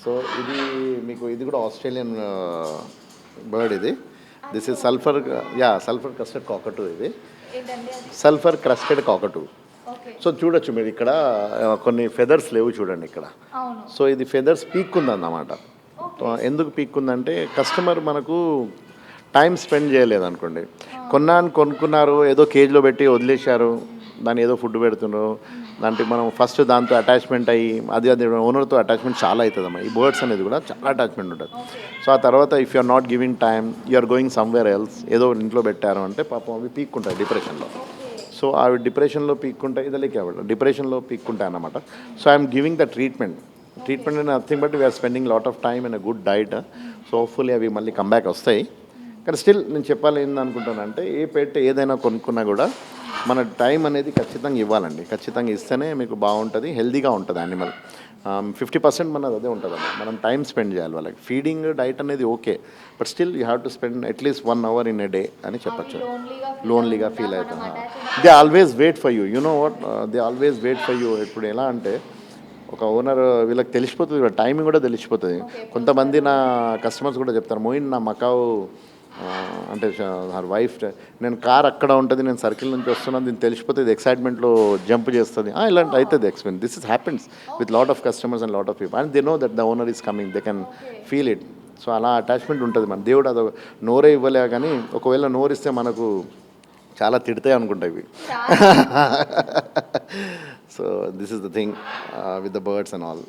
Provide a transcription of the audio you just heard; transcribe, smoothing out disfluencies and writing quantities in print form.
So ఇది మీకు ఇది కూడా ఆస్ట్రేలియన్ బర్డ్ ఇది. This is sulphur, sulphur crested cockatoo ఇది. Sulphur crested కాకటూ. సో చూడొచ్చు మీరు ఇక్కడ కొన్ని ఫెదర్స్ లేవు చూడండి ఇక్కడ. సో ఇది ఫెదర్స్ పీక్కుందన్నమాట. ఎందుకు పీక్కుందంటే కస్టమర్ మనకు టైం స్పెండ్ చేయలేదు అనుకోండి. కొనుక్కున్నారు, ఏదో కేజీలో పెట్టి వదిలేశారు, దాన్ని ఏదో ఫుడ్ పెడుతున్నారు, దాంట్లో మనం ఫస్ట్ దాంతో అటాచ్మెంట్ అయ్యి అది ఓనర్తో అటాచ్మెంట్ చాలా అవుతుందమ్మా. ఈ బర్డ్స్ అనేది కూడా చాలా అటాచ్మెంట్ ఉంటుంది. సో ఆ తర్వాత if you are not giving time, you are going somewhere else, ఏదో ఇంట్లో పెట్టారు అంటే పాపం అవి పీక్కుంటాయి డిప్రెషన్లో. సో అవి డిప్రెషన్లో పీక్కుంటాయి, ఇదలేకే డిప్రెషన్లో పీక్కుంటాయి అన్నమాట. So I'm giving the treatment and nothing but we are spending lot of time and a good diet. So hopefully అవి మళ్ళీ కంబ్యాక్ వస్తాయి. కానీ స్టిల్ నేను చెప్పాలి ఏందనుకుంటానంటే ఏ పెట్ ఏదైనా కొనుక్కున్నా కూడా మన టైం అనేది ఖచ్చితంగా ఇవ్వాలండి. ఖచ్చితంగా ఇస్తేనే మీకు బాగుంటుంది, హెల్దీగా ఉంటుంది యానిమల్. 50% మనది అదే ఉంటుందమ్మా. మనం టైం స్పెండ్ చేయాలి వాళ్ళకి. ఫీడింగ్ డైట్ అనేది okay, but still you have to spend at least 1 hour in a day అని చెప్పచ్చు. లోన్లీగా ఫీల్ అవుతాం. They always wait for you, you know what, they always wait for you. ఇప్పుడు ఎలా అంటే ఒక ఓనర్ వీళ్ళకి తెలిసిపోతుంది, టైమింగ్ కూడా తెలిసిపోతుంది. కొంతమంది నా కస్టమర్స్ కూడా చెప్తారు, మోయిన్ నా మకావు అంటే హర్ వైఫ్, నేను కార్ అక్కడ ఉంటుంది, నేను సర్కిల్ నుంచి వస్తున్నాను, దీన్ని తెలిసిపోతుంది, ఎక్సైట్మెంట్లో జంప్ చేస్తుంది, ఇలాంటి అవుతుంది experience. This is happens with lot of customers and lot of people and they know that the owner is coming, they can feel it. So అలా అటాచ్మెంట్ ఉంటుంది. మన దేవుడు అది నోరే ఇవ్వలే, కానీ ఒకవేళ నోరిస్తే మనకు చాలా తిడతాయి అనుకుంటా ఇవి. So this is the thing with the birds and all.